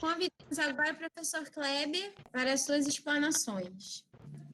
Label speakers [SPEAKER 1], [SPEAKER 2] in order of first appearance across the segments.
[SPEAKER 1] Convidamos agora o professor Kleber para as suas explanações.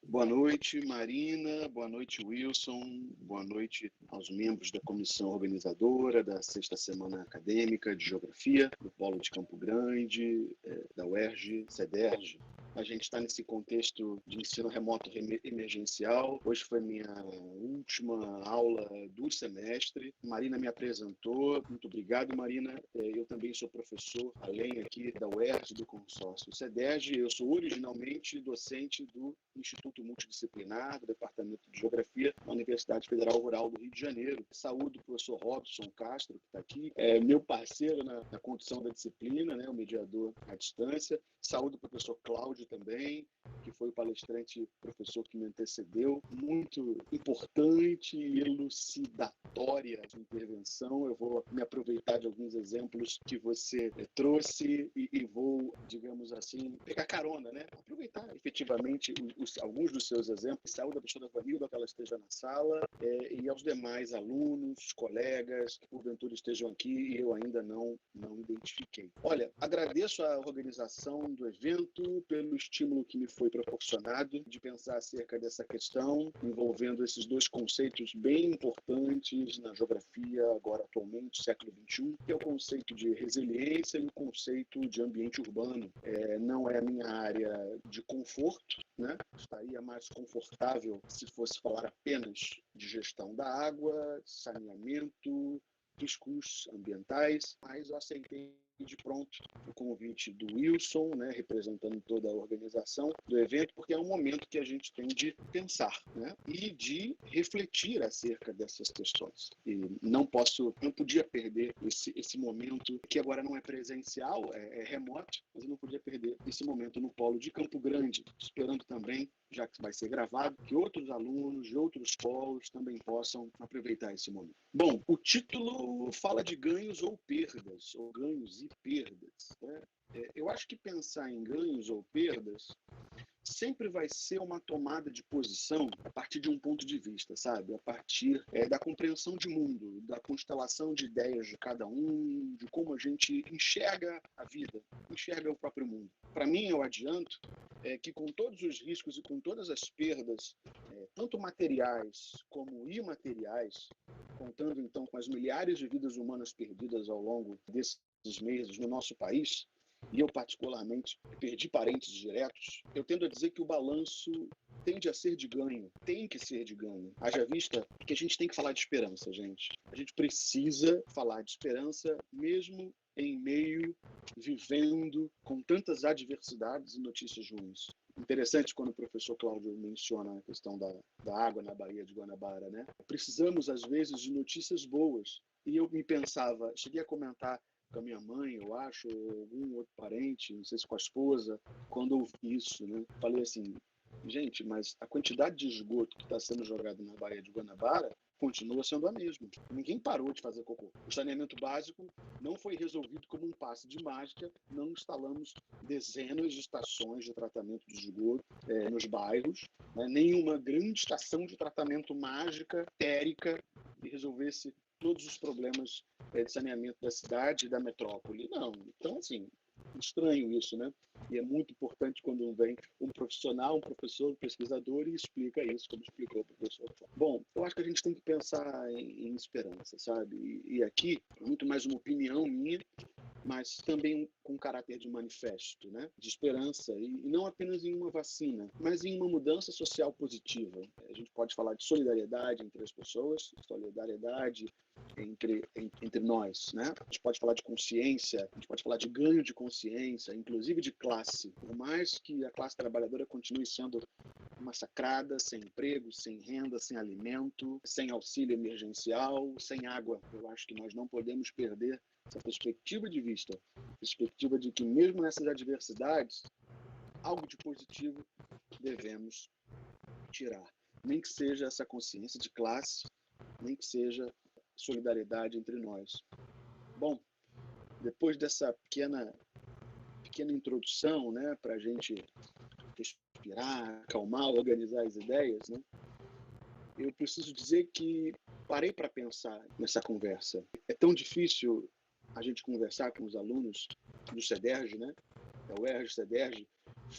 [SPEAKER 2] Boa noite, Marina. Boa noite, Wilson. Boa noite aos membros da comissão organizadora da Sexta Semana Acadêmica de Geografia, do Polo de Campo Grande, da UERJ, CEDERJ. A gente está nesse contexto de ensino remoto emergencial. Hoje foi minha última aula do semestre. Marina me apresentou. Muito obrigado, Marina. Eu também sou professor, além aqui da UERJ, do consórcio CEDERJ. Eu sou originalmente docente do Instituto Multidisciplinar, do Departamento de Geografia, da Universidade Federal Rural do Rio de Janeiro. Saúdo o professor Robson Castro, que está aqui, meu parceiro na condução da disciplina, né, o mediador à distância. Saúdo o professor Cláudio também, que foi o palestrante, professor que me antecedeu. Muito importante e elucidatória a intervenção. Eu vou me aproveitar de alguns exemplos que você trouxe e vou, digamos assim, pegar carona, né? Aproveitar efetivamente alguns dos seus exemplos. Saúde a professora Vanilda, que ela esteja na sala, e aos demais alunos, colegas, que porventura estejam aqui e eu ainda não identifiquei. Olha, agradeço a organização do evento pelo estímulo que me foi proporcionado de pensar acerca dessa questão, envolvendo esses dois conceitos bem importantes na geografia, agora atualmente, século XXI, que é o conceito de resiliência e o conceito de ambiente urbano. Não é a minha área de conforto, né? Estaria mais confortável se fosse falar apenas de gestão da água, saneamento, riscos ambientais, mas eu aceitei de pronto o convite do Wilson, né, representando toda a organização do evento, porque é um momento que a gente tem de pensar, né, e de refletir acerca dessas questões. E não podia perder esse momento, que agora não é presencial, é remoto, mas eu não podia perder esse momento no Polo de Campo Grande, esperando também, já que vai ser gravado, que outros alunos de outros polos também possam aproveitar esse momento. Bom, o título fala de ganhos ou perdas, ou ganhos e perdas, né? Eu acho que pensar em ganhos ou perdas sempre vai ser uma tomada de posição a partir de um ponto de vista, sabe? A partir da compreensão de mundo, da constelação de ideias de cada um, de como a gente enxerga a vida, enxerga o próprio mundo. Para mim, eu adianto que com todos os riscos e com todas as perdas, tanto materiais como imateriais, contando então com as milhares de vidas humanas perdidas ao longo desses meses no nosso país, e eu particularmente perdi parentes diretos, eu tendo a dizer que o balanço tende a ser de ganho, tem que ser de ganho. Haja vista que a gente tem que falar de esperança, gente. A gente precisa falar de esperança mesmo em meio, vivendo com tantas adversidades e notícias ruins. Interessante quando o professor Cláudio menciona a questão da água na Baía de Guanabara, né? Precisamos, às vezes, de notícias boas. E eu me pensava, cheguei a comentar com a minha mãe, eu acho, ou algum outro parente, não sei se com a esposa, quando ouvi isso, né? Falei assim, gente, mas a quantidade de esgoto que está sendo jogado na Baía de Guanabara continua sendo a mesma. Ninguém parou de fazer cocô. O saneamento básico não foi resolvido como um passe de mágica, não instalamos dezenas de estações de tratamento de esgoto nos bairros, né? Nenhuma grande estação de tratamento mágica, térica, que resolvesse todos os problemas de saneamento da cidade e da metrópole. Não. Então, assim, estranho isso, né? E é muito importante quando vem um profissional, um professor, um pesquisador e explica isso, como explicou o professor. Bom, eu acho que a gente tem que pensar em esperança, sabe? E aqui, muito mais uma opinião minha, mas também com caráter de manifesto, né? De esperança, e não apenas em uma vacina, mas em uma mudança social positiva. A gente pode falar de solidariedade entre as pessoas, solidariedade entre nós, né? A gente pode falar de consciência, a gente pode falar de ganho de consciência, inclusive de classe. Por mais que a classe trabalhadora continue sendo massacrada, sem emprego, sem renda, sem alimento, sem auxílio emergencial, sem água. Eu acho que nós não podemos perder essa perspectiva de vista, perspectiva de que mesmo nessas adversidades, algo de positivo devemos tirar. Nem que seja essa consciência de classe, nem que seja solidariedade entre nós. Bom, depois dessa pequena introdução, né, para a gente respirar, acalmar, organizar as ideias, né, eu preciso dizer que parei para pensar nessa conversa. É tão difícil a gente conversar com os alunos do CEDERJ, né, da UERJ, CEDERJ,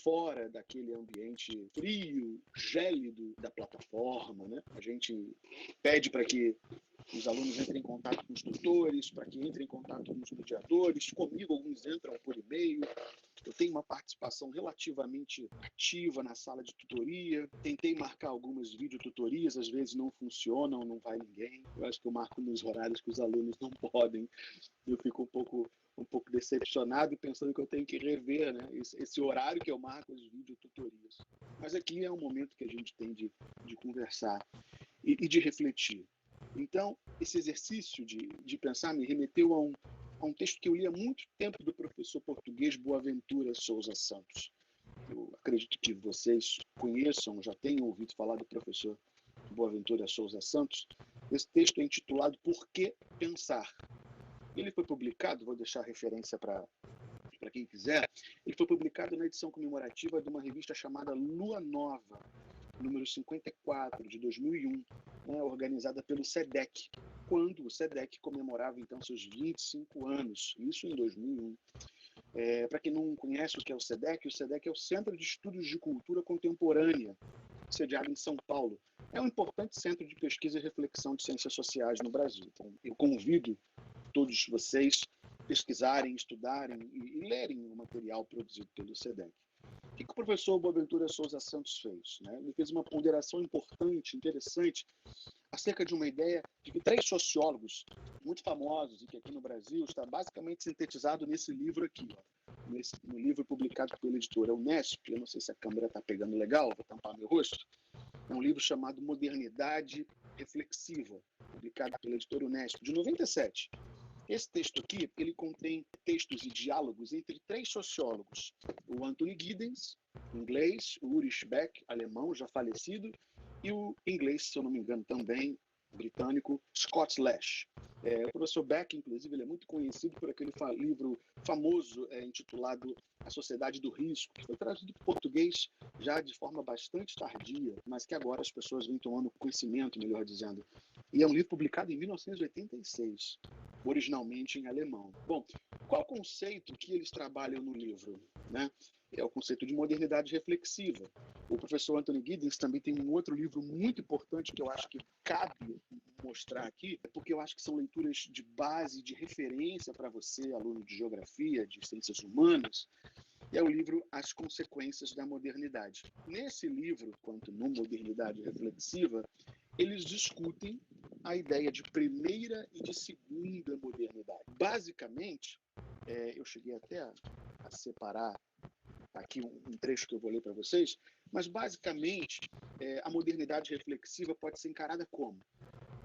[SPEAKER 2] fora daquele ambiente frio, gélido da plataforma, né? A gente pede para que os alunos entrem em contato com os tutores, para que entrem em contato com os mediadores. Comigo, alguns entram por e-mail. Eu tenho uma participação relativamente ativa na sala de tutoria. Tentei marcar algumas videotutorias, às vezes não funcionam, não vai ninguém. Eu acho que eu marco nos horários que os alunos não podem. Eu fico um pouco decepcionado e pensando que eu tenho que rever, né, esse horário que eu marco as videotutorias. Mas aqui é um momento que a gente tem de conversar e de refletir. Então, esse exercício de pensar me remeteu a um texto que eu li há muito tempo do professor português Boaventura Souza Santos. Eu acredito que vocês conheçam, já tenham ouvido falar do professor Boaventura Souza Santos. Esse texto é intitulado Por que Pensar? Ele foi publicado, vou deixar a referência para quem quiser, ele foi publicado na edição comemorativa de uma revista chamada Lua Nova, número 54, de 2001, né, organizada pelo SEDEC, quando o SEDEC comemorava, então, seus 25 anos, isso em 2001. Para quem não conhece o que é o SEDEC é o Centro de Estudos de Cultura Contemporânea, sediado em São Paulo. É um importante centro de pesquisa e reflexão de ciências sociais no Brasil. Então, eu convido todos vocês pesquisarem, estudarem e lerem o material produzido pelo SEDEC. O que o professor Boaventura Souza Santos fez? Né? Ele fez uma ponderação importante, interessante, acerca de uma ideia de que 3 sociólogos muito famosos, e que aqui no Brasil está basicamente sintetizado nesse livro aqui, ó, no livro publicado pela editora Unesp. Eu não sei se a câmera está pegando legal, vou tampar meu rosto. É um livro chamado Modernidade Reflexiva, publicado pela editora Unesp, de 97. Esse texto aqui, ele contém textos e diálogos entre 3 sociólogos, o Anthony Giddens, inglês, o Ulrich Beck, alemão, já falecido, e o inglês, se eu não me engano também, britânico, Scott Lash. O professor Beck, inclusive, ele é muito conhecido por aquele livro famoso intitulado A Sociedade do Risco, que foi traduzido para o português já de forma bastante tardia, mas que agora as pessoas vêm tomando conhecimento, melhor dizendo. E é um livro publicado em 1986, originalmente em alemão. Bom, qual o conceito que eles trabalham no livro? Né? É o conceito de modernidade reflexiva. O professor Anthony Giddens também tem um outro livro muito importante que eu acho que cabe mostrar aqui, porque eu acho que são leituras de base, de referência para você, aluno de geografia, de ciências humanas, e é o livro As Consequências da Modernidade. Nesse livro, quanto no Modernidade Reflexiva, eles discutem a ideia de primeira e de segunda modernidade. Basicamente, eu cheguei até a separar aqui um trecho que eu vou ler para vocês, mas basicamente a modernidade reflexiva pode ser encarada como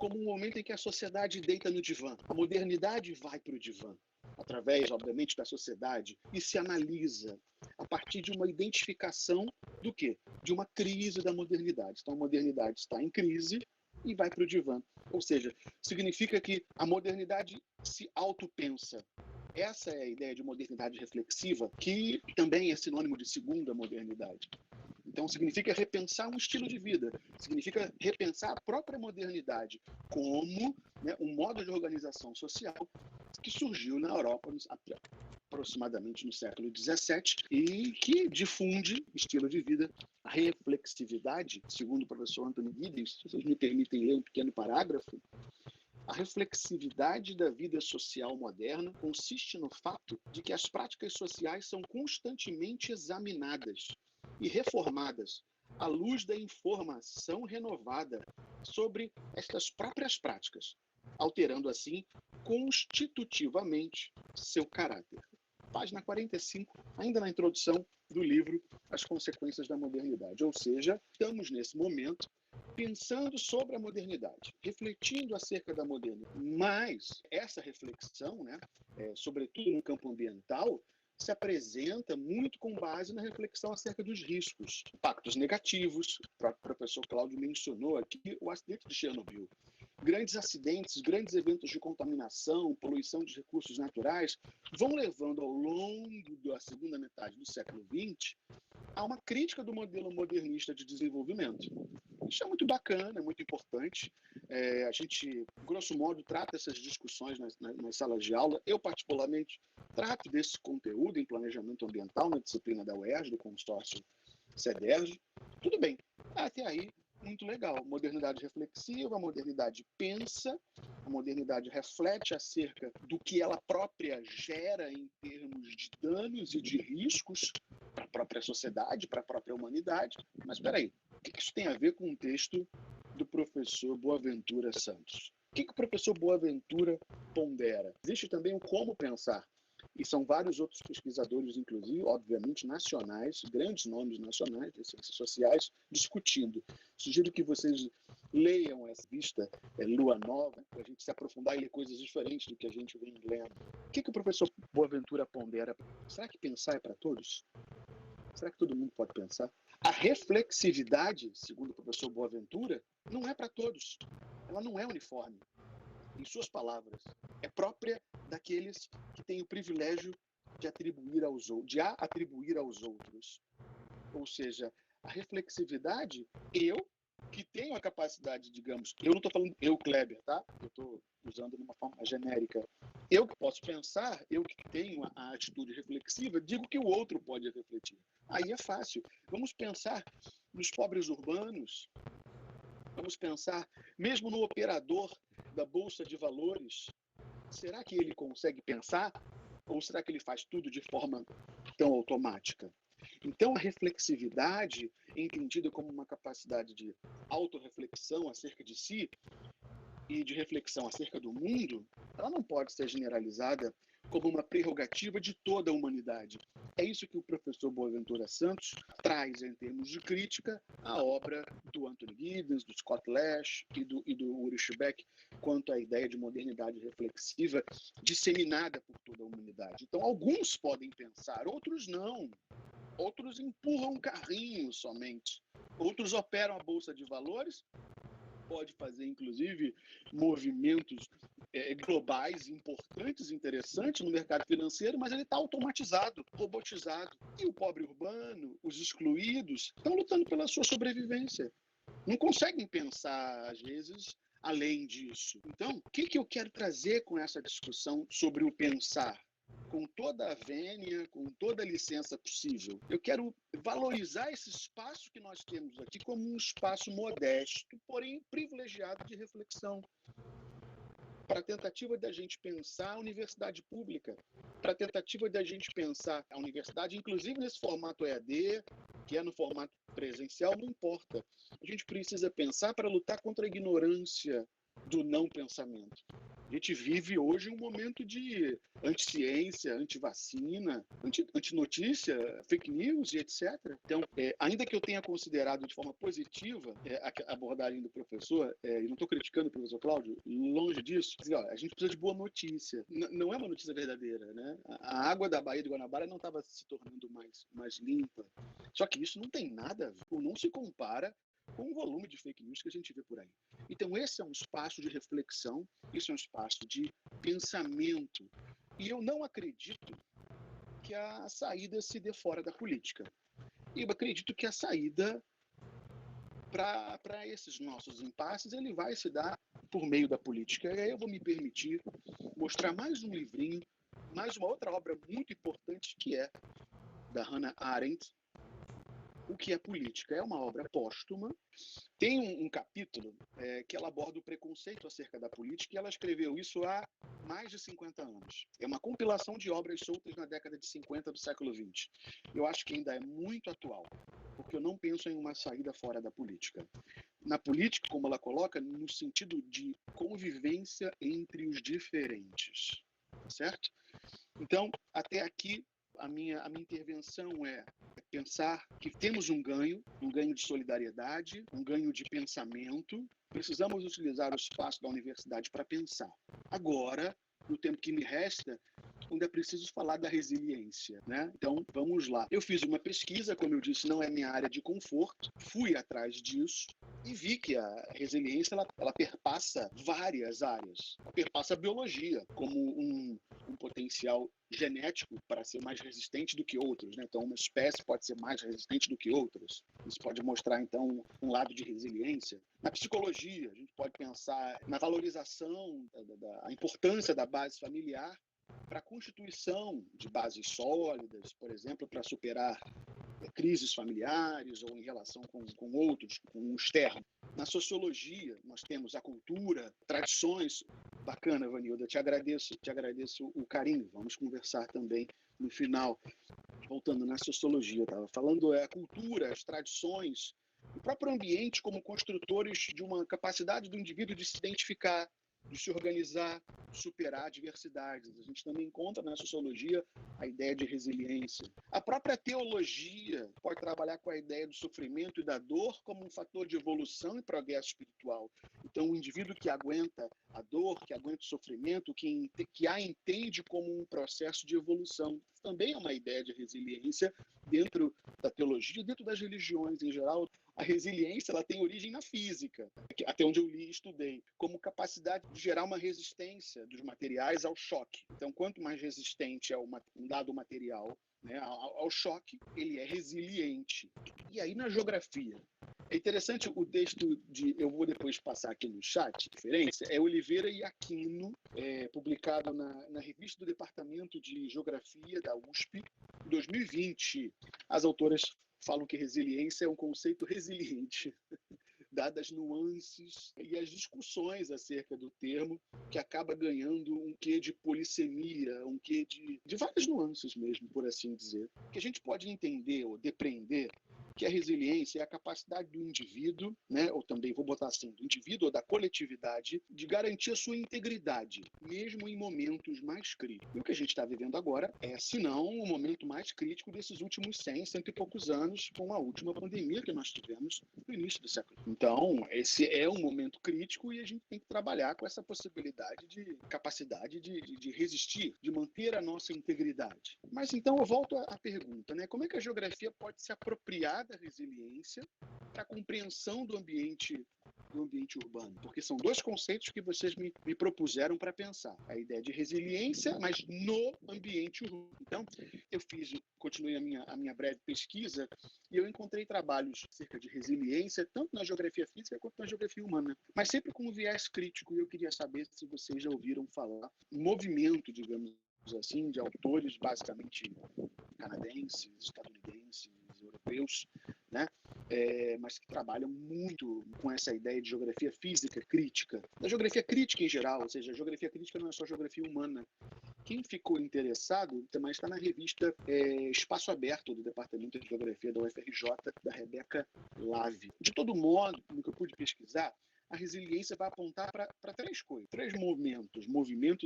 [SPEAKER 2] um momento em que a sociedade deita no divã. A modernidade vai para o divã, através, obviamente, da sociedade, e se analisa a partir de uma identificação do quê? De uma crise da modernidade. Então, a modernidade está em crise e vai para o divã. Ou seja, significa que a modernidade se autopensa. Essa é a ideia de modernidade reflexiva, que também é sinônimo de segunda modernidade. Então, significa repensar um estilo de vida, significa repensar a própria modernidade como, né, um modo de organização social que surgiu na Europa aproximadamente no século XVII e que difunde estilo de vida. A reflexividade, segundo o professor Anthony Giddens, se vocês me permitem ler um pequeno parágrafo, a reflexividade da vida social moderna consiste no fato de que as práticas sociais são constantemente examinadas e reformadas à luz da informação renovada sobre estas próprias práticas, alterando assim constitutivamente seu caráter. Página 45, ainda na introdução do livro As Consequências da Modernidade. Ou seja, estamos nesse momento pensando sobre a modernidade, refletindo acerca da modernidade. Mas essa reflexão, né, sobretudo no campo ambiental, se apresenta muito com base na reflexão acerca dos riscos, impactos negativos. O próprio professor Cláudio mencionou aqui o acidente de Chernobyl. Grandes acidentes, grandes eventos de contaminação, poluição de recursos naturais vão levando ao longo da segunda metade do século XX a uma crítica do modelo modernista de desenvolvimento. Isso é muito bacana, é muito importante. A gente, grosso modo, trata essas discussões nas salas de aula. Eu, particularmente, trato desse conteúdo em planejamento ambiental na disciplina da UERJ, do consórcio CEDERJ. Tudo bem, até aí, muito legal. Modernidade reflexiva, a modernidade pensa, a modernidade reflete acerca do que ela própria gera em termos de danos e de riscos para a própria sociedade, para a própria humanidade. Mas espera aí, o que isso tem a ver com o texto do professor Boaventura Santos? O que o professor Boaventura pondera? Existe também o como pensar. E são vários outros pesquisadores, inclusive, obviamente, nacionais, grandes nomes nacionais de ciências sociais, discutindo. Sugiro que vocês leiam essa revista, Lua Nova, para a gente se aprofundar e ler coisas diferentes do que a gente vem lendo. O que o professor Boaventura pondera? Será que pensar é para todos? Será que todo mundo pode pensar? A reflexividade, segundo o professor Boaventura, não é para todos. Ela não é uniforme. Em suas palavras, é própria daqueles que têm o privilégio de atribuir aos outros. Ou seja, a reflexividade, eu, que tenho a capacidade, digamos, eu não estou falando eu, Kleber, tá? Eu estou usando de uma forma genérica. Eu que posso pensar, eu que tenho a atitude reflexiva, digo que o outro pode refletir. Aí é fácil. Vamos pensar nos pobres urbanos, vamos pensar mesmo no operador da Bolsa de Valores. Será que ele consegue pensar? Ou será que ele faz tudo de forma tão automática? Então, a reflexividade, entendida como uma capacidade de autorreflexão acerca de si e de reflexão acerca do mundo, ela não pode ser generalizada como uma prerrogativa de toda a humanidade. É isso que o professor Boaventura Santos traz em termos de crítica à obra do Anthony Giddens, do Scott Lash e do Ulrich Beck quanto à ideia de modernidade reflexiva disseminada por toda a humanidade. Então, alguns podem pensar, outros não. Outros empurram um carrinho somente. Outros operam a Bolsa de Valores, pode fazer, inclusive, movimentos globais importantes, interessantes no mercado financeiro, mas ele está automatizado, robotizado. E o pobre urbano, os excluídos, estão lutando pela sua sobrevivência. Não conseguem pensar, às vezes, além disso. Então, o que eu quero trazer com essa discussão sobre o pensar? Com toda a vênia, com toda a licença possível. Eu quero valorizar esse espaço que nós temos aqui como um espaço modesto, porém privilegiado de reflexão. Para a tentativa da gente pensar a universidade pública, para a tentativa da gente pensar a universidade, inclusive nesse formato EAD, que é no formato presencial, não importa. A gente precisa pensar para lutar contra a ignorância do não pensamento. A gente vive hoje um momento de anti-ciência, anti-vacina, anti-notícia, fake news e etc. Então, ainda que eu tenha considerado de forma positiva a abordagem do professor, e não estou criticando o professor Cláudio, longe disso, a gente precisa de boa notícia. Não é uma notícia verdadeira, né? A água da Baía de Guanabara não estava se tornando mais limpa. Só que isso não tem nada a ver, não se compara com o volume de fake news que a gente vê por aí. Então, esse é um espaço de reflexão, esse é um espaço de pensamento. E eu não acredito que a saída se dê fora da política. Eu acredito que a saída para esses nossos impasses ele vai se dar por meio da política. E aí eu vou me permitir mostrar mais um livrinho, mais uma outra obra muito importante que é da Hannah Arendt, O que é Política. É uma obra póstuma. Tem um capítulo que ela aborda o preconceito acerca da política e ela escreveu isso há mais de 50 anos. É uma compilação de obras soltas na década de 50 do século XX. Eu acho que ainda é muito atual, porque eu não penso em uma saída fora da política. Na política, como ela coloca, no sentido de convivência entre os diferentes. Certo? Então, até aqui, a minha intervenção é pensar que temos um ganho de solidariedade, um ganho de pensamento. Precisamos utilizar o espaço da universidade para pensar. Agora, no tempo que me resta, ainda preciso falar da resiliência, né? Então, vamos lá. Eu fiz uma pesquisa, como eu disse, não é minha área de conforto, fui atrás disso e vi que a resiliência ela perpassa várias áreas. Ela perpassa a biologia como um potencial genético para ser mais resistente do que outros, né? Então, uma espécie pode ser mais resistente do que outras. Isso pode mostrar, então, um lado de resiliência. Na psicologia, a gente pode pensar na valorização, da importância da base familiar para a constituição de bases sólidas, por exemplo, para superar crises familiares ou em relação com outros, com o externo. Na sociologia, nós temos a cultura, tradições. Bacana, Vanilda, te agradeço o carinho. Vamos conversar também no final. Voltando na sociologia, eu estava falando a cultura, as tradições, o próprio ambiente como construtores de uma capacidade do indivíduo de se identificar, de se organizar, de superar adversidades. A gente também encontra na sociologia a ideia de resiliência. A própria teologia pode trabalhar com a ideia do sofrimento e da dor como um fator de evolução e progresso espiritual. Então, o indivíduo que aguenta a dor, que aguenta o sofrimento, que a entende como um processo de evolução, também é uma ideia de resiliência dentro da teologia, dentro das religiões em geral. A resiliência ela tem origem na física, até onde eu li e estudei, como capacidade de gerar uma resistência dos materiais ao choque. Então, quanto mais resistente é um dado material, né, ao choque, ele é resiliente. E aí, na geografia, é interessante o texto eu vou depois passar aqui no chat, referência, é Oliveira e Aquino, publicado na revista do Departamento de Geografia da USP, em 2020. As autoras falam que resiliência é um conceito resiliente, dadas nuances e as discussões acerca do termo, que acaba ganhando um quê de polissemia, um quê de várias nuances mesmo, por assim dizer. Que a gente pode entender ou depreender que a resiliência é a capacidade do indivíduo, né, ou também vou botar assim, do indivíduo ou da coletividade, de garantir a sua integridade, mesmo em momentos mais críticos. E o que a gente está vivendo agora é, se não, o momento mais crítico desses últimos 100 e poucos anos, com a última pandemia que nós tivemos no início do século. Então, esse é um momento crítico e a gente tem que trabalhar com essa possibilidade de capacidade de resistir, de manter a nossa integridade. Mas então eu volto à pergunta, né? Como é que a geografia pode se apropriar da resiliência para a compreensão do ambiente urbano? Porque são dois conceitos que vocês me propuseram para pensar. A ideia de resiliência, mas no ambiente urbano. Então, eu continuei a minha breve pesquisa e eu encontrei trabalhos acerca de resiliência, tanto na geografia física quanto na geografia humana, mas sempre com um viés crítico, e eu queria saber se vocês já ouviram falar movimento, digamos assim, de autores basicamente canadenses, estadunidenses, europeus, né? Mas que trabalham muito com essa ideia de geografia física crítica, da geografia crítica em geral, ou seja, a geografia crítica não é só geografia humana. Quem ficou interessado também está na revista Espaço Aberto, do Departamento de Geografia da UFRJ, da Rebeca Lave. De todo modo, no que eu pude pesquisar, a resiliência vai apontar para três coisas, três movimentos,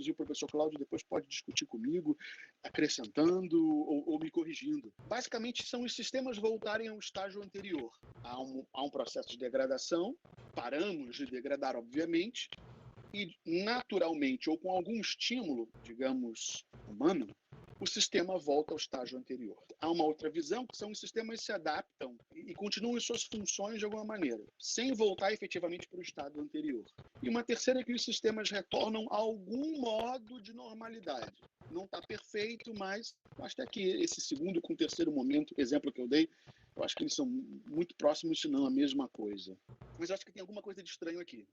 [SPEAKER 2] e o professor Cláudio depois pode discutir comigo, acrescentando ou me corrigindo. Basicamente, são os sistemas voltarem ao estágio anterior. Há um processo de degradação, paramos de degradar, obviamente, e naturalmente, ou com algum estímulo, digamos, humano, o sistema volta ao estágio anterior. Há uma outra visão, que são os sistemas que se adaptam e continuam suas funções de alguma maneira, sem voltar efetivamente para o estado anterior. E uma terceira é que os sistemas retornam a algum modo de normalidade. Não está perfeito, mas acho que aqui esse segundo com o terceiro momento, exemplo que eu dei, eu acho que eles são muito próximos, se não a mesma coisa. Mas acho que tem alguma coisa de estranho aqui.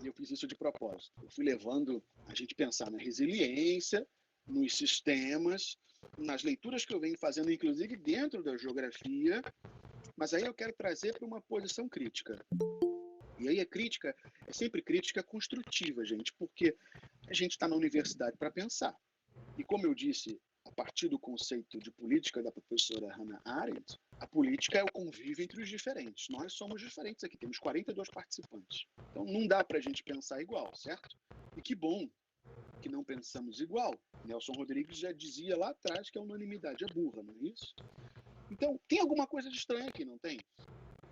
[SPEAKER 2] E eu fiz isso de propósito. Eu fui levando a gente pensar na resiliência, nos sistemas, nas leituras que eu venho fazendo, inclusive dentro da geografia, mas aí eu quero trazer para uma posição crítica. E aí a crítica é sempre crítica construtiva, gente, porque a gente está na universidade para pensar. E como eu disse, a partir do conceito de política da professora Hannah Arendt, a política é o convívio entre os diferentes. Nós somos diferentes aqui, temos 42 participantes. Então não dá para a gente pensar igual, certo? E que bom que não pensamos igual. Nelson Rodrigues já dizia lá atrás que a unanimidade é burra, não é isso? Então, tem alguma coisa de estranho aqui, não tem?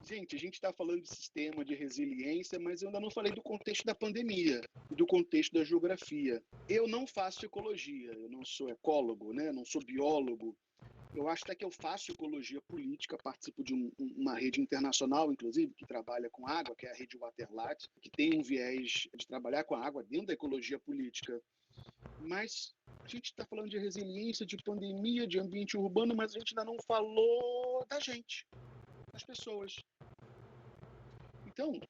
[SPEAKER 2] Gente, a gente está falando de sistema de resiliência, mas eu ainda não falei do contexto da pandemia e do contexto da geografia. Eu não faço ecologia, eu não sou ecólogo, né? Não sou biólogo. Eu acho até que eu faço ecologia política, participo de uma rede internacional, inclusive, que trabalha com água, que é a rede Waterlat, que tem um viés de trabalhar com a água dentro da ecologia política. Mas a gente está falando de resiliência, de pandemia, de ambiente urbano, mas a gente ainda não falou da gente, das pessoas. Então,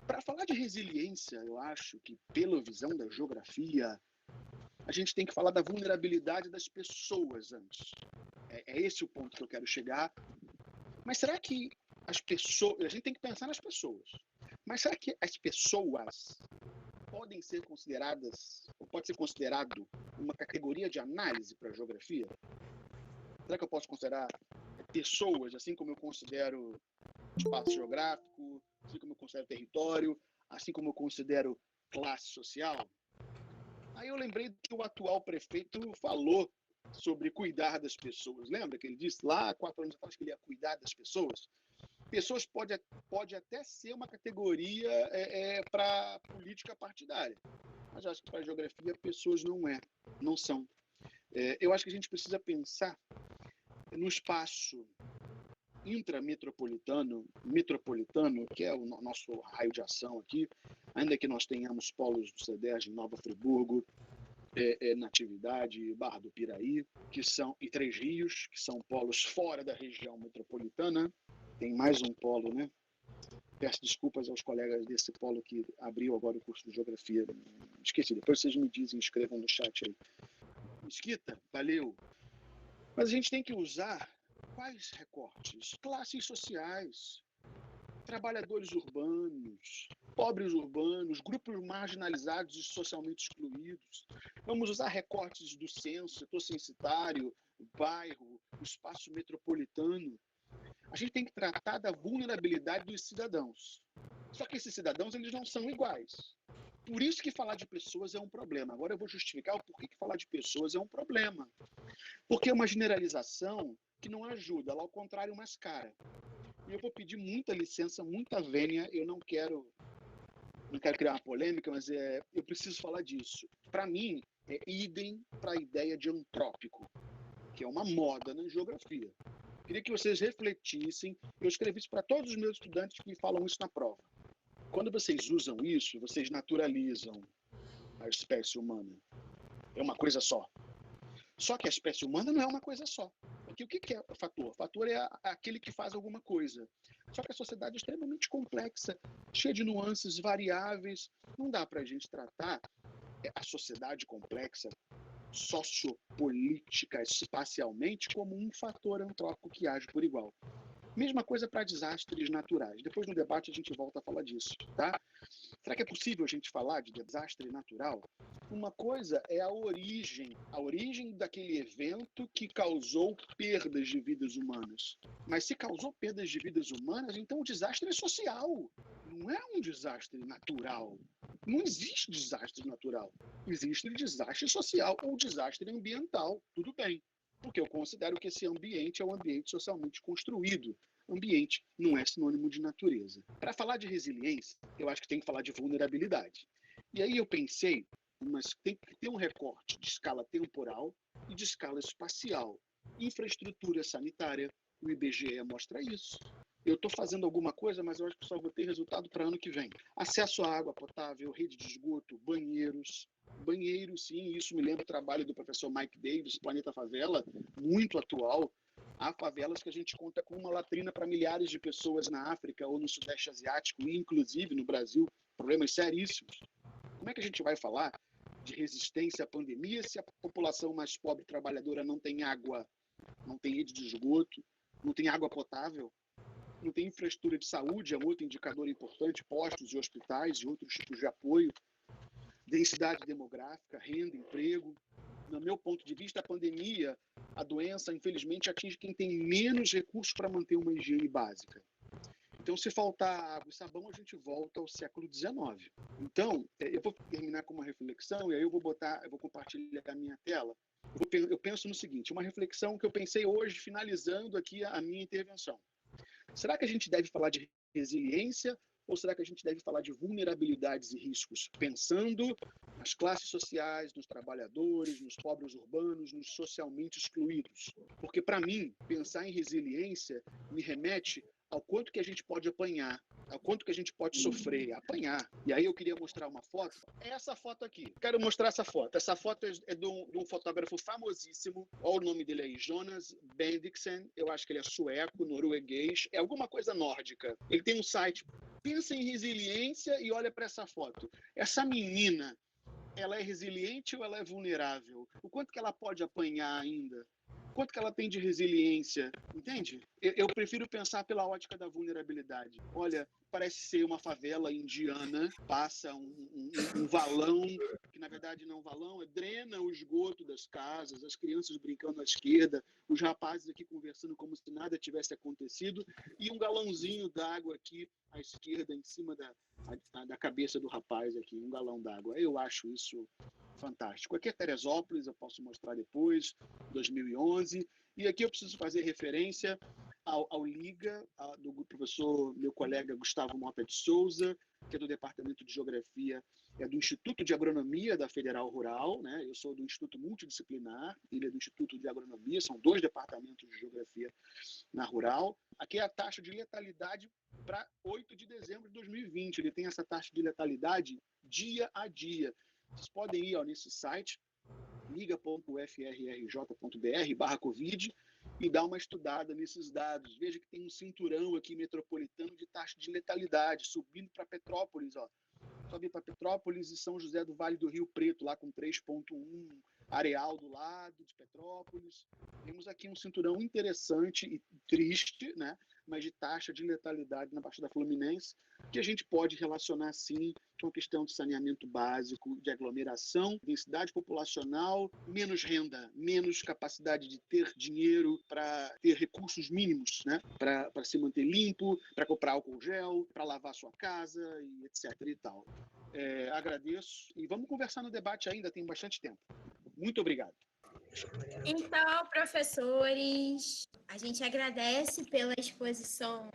[SPEAKER 2] para falar de resiliência, eu acho que, pela visão da geografia, a gente tem que falar da vulnerabilidade das pessoas antes. É esse o ponto que eu quero chegar. Mas será que as pessoas... A gente tem que pensar nas pessoas. Mas será que as pessoas podem ser consideradas, ou pode ser considerado uma categoria de análise para a geografia? Será que eu posso considerar pessoas, assim como eu considero espaço geográfico, assim como eu considero território, assim como eu considero classe social? Aí eu lembrei que o atual prefeito falou sobre cuidar das pessoas. Lembra que ele disse lá, 4 anos atrás, que ele ia cuidar das pessoas? Pessoas pode até ser uma categoria para política partidária, mas eu acho que para a geografia pessoas não são. Eu acho que a gente precisa pensar no espaço intrametropolitano, metropolitano, que é o nosso raio de ação aqui, ainda que nós tenhamos polos do CEDERJ em Nova Friburgo, Natividade, Barra do Piraí, e Três Rios, que são polos fora da região metropolitana. Tem mais um polo, né? Peço desculpas aos colegas desse polo que abriu agora o curso de Geografia. Esqueci, depois vocês me dizem, escrevam no chat aí. Mesquita, valeu. Mas a gente tem que usar quais recortes? Classes sociais, trabalhadores urbanos, pobres urbanos, grupos marginalizados e socialmente excluídos. Vamos usar recortes do censo, setor censitário, bairro, espaço metropolitano. A gente tem que tratar da vulnerabilidade dos cidadãos. Só que esses cidadãos, eles não são iguais. Por isso que falar de pessoas é um problema. Agora eu vou justificar o porquê que falar de pessoas é um problema. Porque é uma generalização que não ajuda, ela ao contrário mascara. E eu vou pedir muita licença, muita vênia, eu não quero criar uma polêmica, mas eu preciso falar disso. Para mim, é idem para a ideia de antrópico, que é uma moda na geografia. Queria que vocês refletissem, eu escrevi isso para todos os meus estudantes que falam isso na prova. Quando vocês usam isso, vocês naturalizam a espécie humana. É uma coisa só. Só que a espécie humana não é uma coisa só. Porque o que é o fator? O fator é aquele que faz alguma coisa. Só que a sociedade é extremamente complexa, cheia de nuances variáveis. Não dá para a gente tratar a sociedade complexa, sociopolítica, espacialmente, como um fator antrópico que age por igual. Mesma coisa para desastres naturais. Depois no debate a gente volta a falar disso, tá? Será que é possível a gente falar de desastre natural? Uma coisa é a origem daquele evento que causou perdas de vidas humanas. Mas se causou perdas de vidas humanas, então o desastre é social. Não é um desastre natural. Não existe desastre natural. Existe desastre social ou desastre ambiental. Tudo bem. Porque eu considero que esse ambiente é um ambiente socialmente construído. Ambiente não é sinônimo de natureza. Para falar de resiliência, eu acho que tem que falar de vulnerabilidade. E aí eu pensei, mas tem que ter um recorte de escala temporal e de escala espacial. Infraestrutura sanitária, o IBGE mostra isso. Eu estou fazendo alguma coisa, mas eu acho que só vou ter resultado para ano que vem. Acesso à água potável, rede de esgoto, banheiros. Banheiros, sim, isso me lembra o trabalho do professor Mike Davis, Planeta Favela, muito atual. Há favelas que a gente conta com uma latrina para milhares de pessoas na África ou no Sudeste Asiático, e inclusive no Brasil, problemas seríssimos. Como é que a gente vai falar de resistência à pandemia se a população mais pobre trabalhadora não tem água, não tem rede de esgoto, não tem água potável, não tem infraestrutura de saúde, é um outro indicador importante, postos e hospitais e outros tipos de apoio, densidade demográfica, renda, emprego. No meu ponto de vista, a pandemia, a doença, infelizmente, atinge quem tem menos recursos para manter uma higiene básica. Então, se faltar água e sabão, a gente volta ao século XIX. Então, eu vou terminar com uma reflexão, e aí eu vou compartilhar a minha tela. Eu penso no seguinte, uma reflexão que eu pensei hoje, finalizando aqui a minha intervenção. Será que a gente deve falar de resiliência ou será que a gente deve falar de vulnerabilidades e riscos, pensando nas classes sociais, nos trabalhadores, nos pobres urbanos, nos socialmente excluídos? Porque, para mim, pensar em resiliência me remete ao quanto que a gente pode apanhar, ao quanto que a gente pode sofrer, apanhar. E aí eu queria mostrar uma foto, é essa foto aqui. Quero mostrar essa foto. Essa foto é de um fotógrafo famosíssimo, olha o nome dele aí, Jonas Bendiksen, eu acho que ele é sueco, norueguês, é alguma coisa nórdica. Ele tem um site, pensa em resiliência e olha para essa foto. Essa menina ela é resiliente ou ela é vulnerável? O quanto que ela pode apanhar ainda? Quanto que ela tem de resiliência, entende? Eu prefiro pensar pela ótica da vulnerabilidade. Olha, parece ser uma favela indiana, passa um valão, que na verdade não é um valão, drena o esgoto das casas, as crianças brincando à esquerda, os rapazes aqui conversando como se nada tivesse acontecido, e um galãozinho d'água aqui à esquerda, em cima da cabeça do rapaz aqui, um galão d'água. Eu acho isso fantástico. Aqui é Teresópolis, eu posso mostrar depois, 2011, e aqui eu preciso fazer referência ao LIGA, do professor, meu colega Gustavo Mota de Souza, que é do Departamento de Geografia, é do Instituto de Agronomia da Federal Rural, né? Eu sou do Instituto Multidisciplinar, ele é do Instituto de Agronomia, são 2 departamentos de Geografia na Rural. Aqui é a taxa de letalidade para 8 de dezembro de 2020, ele tem essa taxa de letalidade dia a dia. Vocês podem ir nesse site, liga.ufrrj.br/Covid, e dar uma estudada nesses dados. Veja que tem um cinturão aqui metropolitano de taxa de letalidade, subindo para Petrópolis, ó. Sobe para Petrópolis e São José do Vale do Rio Preto, lá com 3,1, Areal do lado de Petrópolis. Temos aqui um cinturão interessante e triste, né? Mas de taxa de letalidade na Baixada Fluminense, que a gente pode relacionar, sim, com a questão de saneamento básico, de aglomeração, densidade populacional, menos renda, menos capacidade de ter dinheiro para ter recursos mínimos, né? Para se manter limpo, para comprar álcool gel, para lavar sua casa, e etc. e tal. Agradeço e vamos conversar no debate ainda, tem bastante tempo. Muito obrigado.
[SPEAKER 1] Então, professores, a gente agradece pela exposição